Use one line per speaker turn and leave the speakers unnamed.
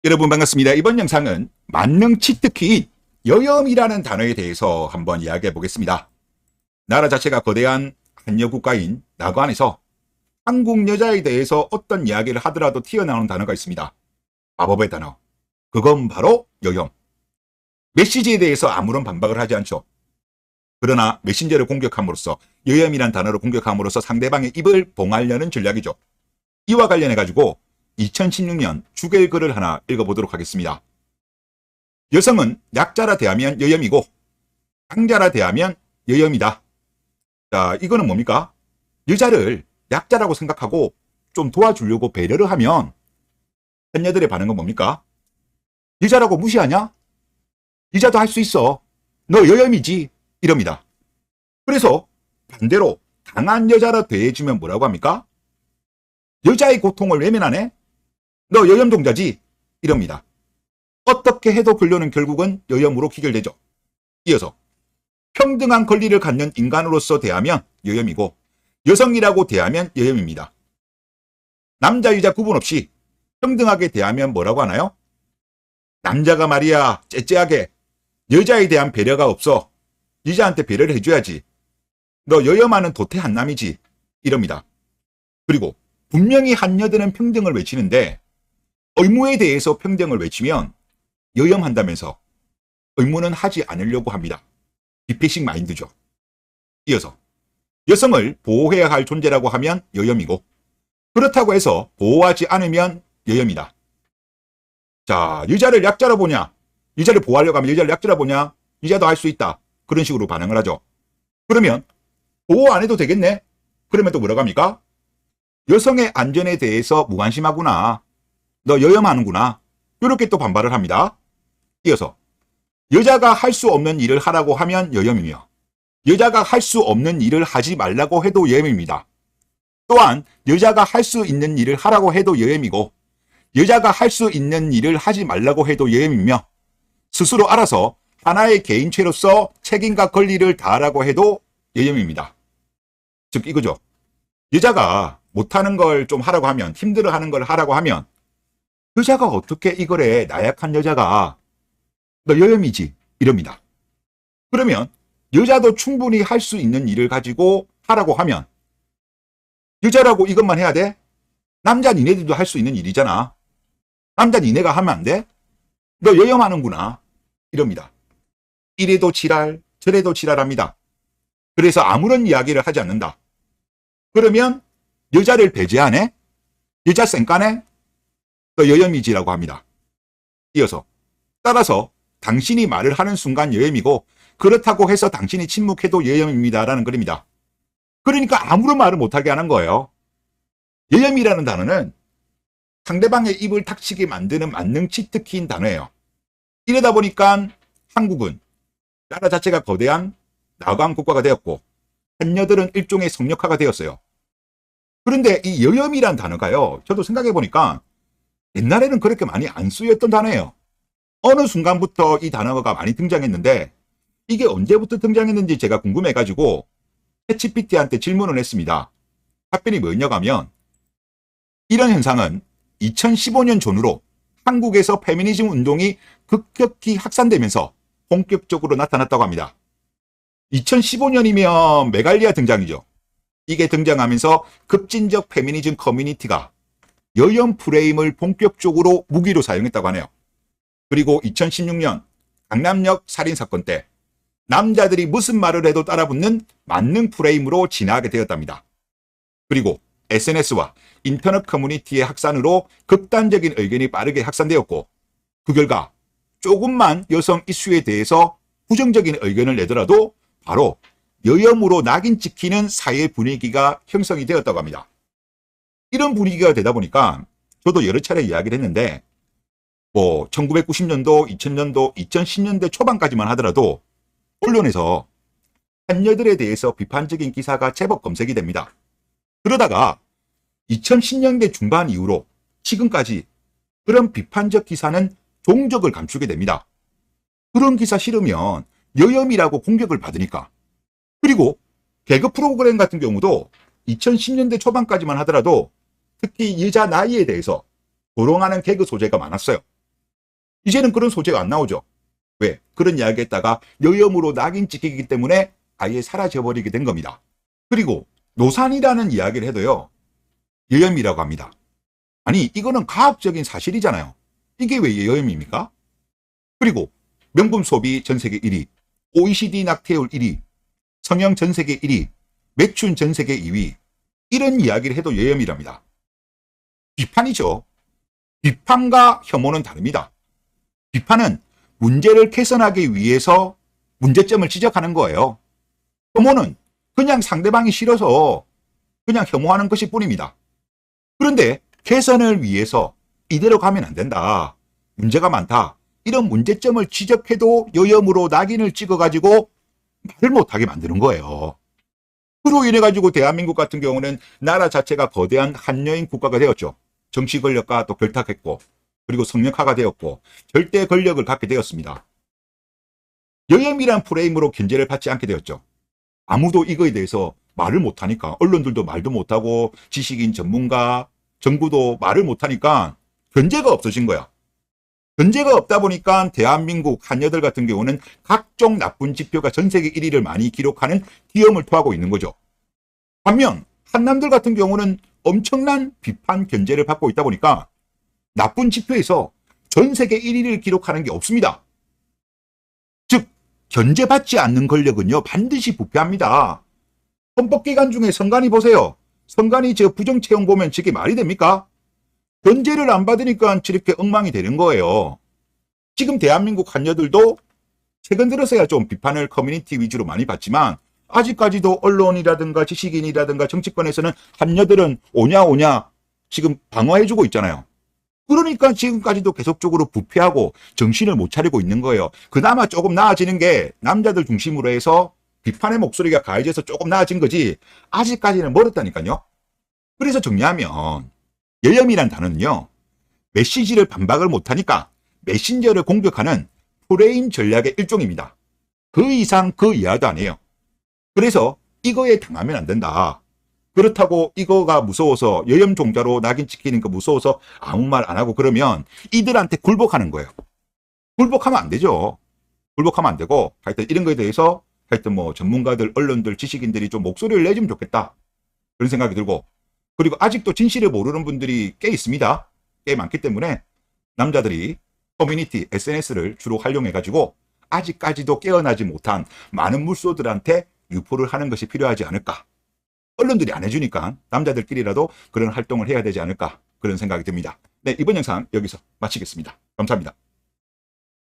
여러분 반갑습니다. 이번 영상은 만능 치트키인 여염이라는 단어에 대해서 한번 이야기해 보겠습니다. 나라 자체가 거대한 한여 국가인 남한에서 한국 여자에 대해서 어떤 이야기를 하더라도 튀어나오는 단어가 있습니다. 마법의 단어. 그건 바로 여염. 메시지에 대해서 아무런 반박을 하지 않죠. 그러나 메신저를 공격함으로써 여염이란 단어를 공격함으로써 상대방의 입을 봉하려는 전략이죠. 이와 관련해 가지고 2016년 주겔 글을 하나 읽어보도록 하겠습니다. 여성은 약자라 대하면 여염이고 강자라 대하면 여염이다. 자, 이거는 뭡니까? 여자를 약자라고 생각하고 좀 도와주려고 배려를 하면 현녀들의 반응은 뭡니까? 여자라고 무시하냐? 여자도 할 수 있어. 너 여염이지. 이럽니다. 그래서 반대로 강한 여자라 대해주면 뭐라고 합니까? 여자의 고통을 외면하네? 너 여염동자지? 이럽니다. 어떻게 해도 결론은 결국은 여염으로 귀결되죠. 이어서 평등한 권리를 갖는 인간으로서 대하면 여염이고 여성이라고 대하면 여염입니다. 남자 여자 구분 없이 평등하게 대하면 뭐라고 하나요? 남자가 말이야 째째하게 여자에 대한 배려가 없어. 여자한테 배려를 해줘야지. 너 여염하는 도태 한남이지. 이럽니다. 그리고 분명히 한여들은 평등을 외치는데 의무에 대해서 평등을 외치면 여염한다면서 의무는 하지 않으려고 합니다. 비패식 마인드죠. 이어서 여성을 보호해야 할 존재라고 하면 여염이고 그렇다고 해서 보호하지 않으면 여염이다. 자, 여자를 약자로 보냐? 여자를 보호하려고 하면 여자를 약자로 보냐? 여자도 할 수 있다. 그런 식으로 반응을 하죠. 그러면 보호 안 해도 되겠네? 그러면 또 뭐라고 합니까? 여성의 안전에 대해서 무관심하구나. 너 여염하는구나. 이렇게 또 반발을 합니다. 이어서 여자가 할 수 없는 일을 하라고 하면 여염이며 여자가 할 수 없는 일을 하지 말라고 해도 여염입니다. 또한 여자가 할 수 있는 일을 하라고 해도 여염이고 여자가 할 수 있는 일을 하지 말라고 해도 여염이며 스스로 알아서 하나의 개인체로서 책임과 권리를 다하라고 해도 여염입니다. 즉 이거죠. 여자가 못하는 걸 좀 하라고 하면 힘들어하는 걸 하라고 하면 여자가 어떻게 이걸 해? 나약한 여자가 너 여염이지 이럽니다. 그러면 여자도 충분히 할 수 있는 일을 가지고 하라고 하면 여자라고 이것만 해야 돼? 남자 니네들도 할 수 있는 일이잖아. 남자 니네가 하면 안 돼? 너 여염하는구나 이럽니다. 이래도 지랄 저래도 지랄합니다. 그래서 아무런 이야기를 하지 않는다. 그러면 여자를 배제하네? 여자 쌩까네? 너 여염이지라고 합니다. 이어서 따라서 당신이 말을 하는 순간 여염이고 그렇다고 해서 당신이 침묵해도 여염입니다라는 글입니다. 그러니까 아무런 말을 못하게 하는 거예요. 여염이라는 단어는 상대방의 입을 닥치게 만드는 만능 치트키인 단어예요. 이러다 보니까 한국은 나라 자체가 거대한 나강 국가가 되었고 한여들은 일종의 성역화가 되었어요. 그런데 이 여염이란 단어가요. 저도 생각해 보니까 옛날에는 그렇게 많이 안 쓰였던 단어예요. 어느 순간부터 이 단어가 많이 등장했는데 이게 언제부터 등장했는지 제가 궁금해가지고 챗GPT한테 질문을 했습니다. 답변이 뭐였냐고 하면 이런 현상은 2015년 전후로 한국에서 페미니즘 운동이 급격히 확산되면서 본격적으로 나타났다고 합니다. 2015년이면 메갈리아 등장이죠. 이게 등장하면서 급진적 페미니즘 커뮤니티가 여염 프레임을 본격적으로 무기로 사용했다고 하네요. 그리고 2016년 강남역 살인사건 때 남자들이 무슨 말을 해도 따라붙는 만능 프레임으로 진화하게 되었답니다. 그리고 SNS와 인터넷 커뮤니티의 확산으로 극단적인 의견이 빠르게 확산되었고 그 결과 조금만 여성 이슈에 대해서 부정적인 의견을 내더라도 바로 여염으로 낙인 찍히는 사회 분위기가 형성이 되었다고 합니다. 이런 분위기가 되다 보니까 저도 여러 차례 이야기를 했는데 1990년도, 2000년도, 2010년대 초반까지만 하더라도 언론에서 한여들에 대해서 비판적인 기사가 제법 검색이 됩니다. 그러다가 2010년대 중반 이후로 지금까지 그런 비판적 기사는 종적을 감추게 됩니다. 그런 기사 싫으면 여염이라고 공격을 받으니까. 그리고 개그 프로그램 같은 경우도 2010년대 초반까지만 하더라도 특히 여자 나이에 대해서 조롱하는 개그 소재가 많았어요. 이제는 그런 소재가 안 나오죠. 왜? 그런 이야기했다가 여염으로 낙인 찍히기 때문에 아예 사라져버리게 된 겁니다. 그리고 노산이라는 이야기를 해도요, 여염이라고 합니다. 아니, 이거는 과학적인 사실이잖아요. 이게 왜 여염입니까? 그리고 명품 소비 전 세계 1위, OECD 낙태율 1위, 성형 전 세계 1위, 매춘 전 세계 2위, 이런 이야기를 해도 여염이랍니다. 비판이죠. 비판과 혐오는 다릅니다. 비판은 문제를 개선하기 위해서 문제점을 지적하는 거예요. 혐오는 그냥 상대방이 싫어서 그냥 혐오하는 것일 뿐입니다. 그런데 개선을 위해서 이대로 가면 안 된다, 문제가 많다, 이런 문제점을 지적해도 여염으로 낙인을 찍어가지고 말을 못하게 만드는 거예요. 그로 인해 가지고 대한민국 같은 경우는 나라 자체가 거대한 한여인 국가가 되었죠. 정치 권력과 또 결탁했고, 그리고 성역화가 되었고, 절대 권력을 갖게 되었습니다. 여염이란 프레임으로 견제를 받지 않게 되었죠. 아무도 이거에 대해서 말을 못하니까, 언론들도 말도 못하고, 지식인, 전문가, 정부도 말을 못하니까 견제가 없어진 거야. 견제가 없다 보니까 대한민국 한여들 같은 경우는 각종 나쁜 지표가 전 세계 1위를 많이 기록하는 기염을 토하고 있는 거죠. 반면 한남들 같은 경우는 엄청난 비판 견제를 받고 있다 보니까 나쁜 지표에서 전 세계 1위를 기록하는 게 없습니다. 즉, 견제받지 않는 권력은요, 반드시 부패합니다. 헌법기관 중에 선관위 보세요. 선관위 저 부정채용 보면 저게 말이 됩니까? 견제를 안 받으니까 저렇게 엉망이 되는 거예요. 지금 대한민국 한여들도 최근 들어서야 좀 비판을 커뮤니티 위주로 많이 받지만, 아직까지도 언론이라든가 지식인이라든가 정치권에서는 한여들은 오냐 지금 방어해주고 있잖아요. 그러니까 지금까지도 계속적으로 부패하고 정신을 못 차리고 있는 거예요. 그나마 조금 나아지는 게 남자들 중심으로 해서 비판의 목소리가 가해져서 조금 나아진 거지, 아직까지는 멀었다니까요. 그래서 정리하면 여염이란 단어는요, 메시지를 반박을 못하니까 메신저를 공격하는 프레임 전략의 일종입니다. 그 이상 그 이하도 안 해요. 그래서 이거에 당하면 안 된다. 그렇다고 이거가 무서워서, 여염 종자로 낙인 찍히는 거 무서워서 아무 말 안 하고 그러면 이들한테 굴복하는 거예요. 굴복하면 안 되죠. 굴복하면 안 되고, 하여튼 이런 거에 대해서 하여튼 뭐 전문가들, 언론들, 지식인들이 좀 목소리를 내주면 좋겠다, 그런 생각이 들고, 그리고 아직도 진실을 모르는 분들이 꽤 있습니다. 꽤 많기 때문에 남자들이 커뮤니티, SNS를 주로 활용해가지고 아직까지도 깨어나지 못한 많은 물소들한테 유포를 하는 것이 필요하지 않을까. 언론들이 안 해주니까 남자들끼리라도 그런 활동을 해야 되지 않을까, 그런 생각이 듭니다. 네, 이번 영상 여기서 마치겠습니다. 감사합니다.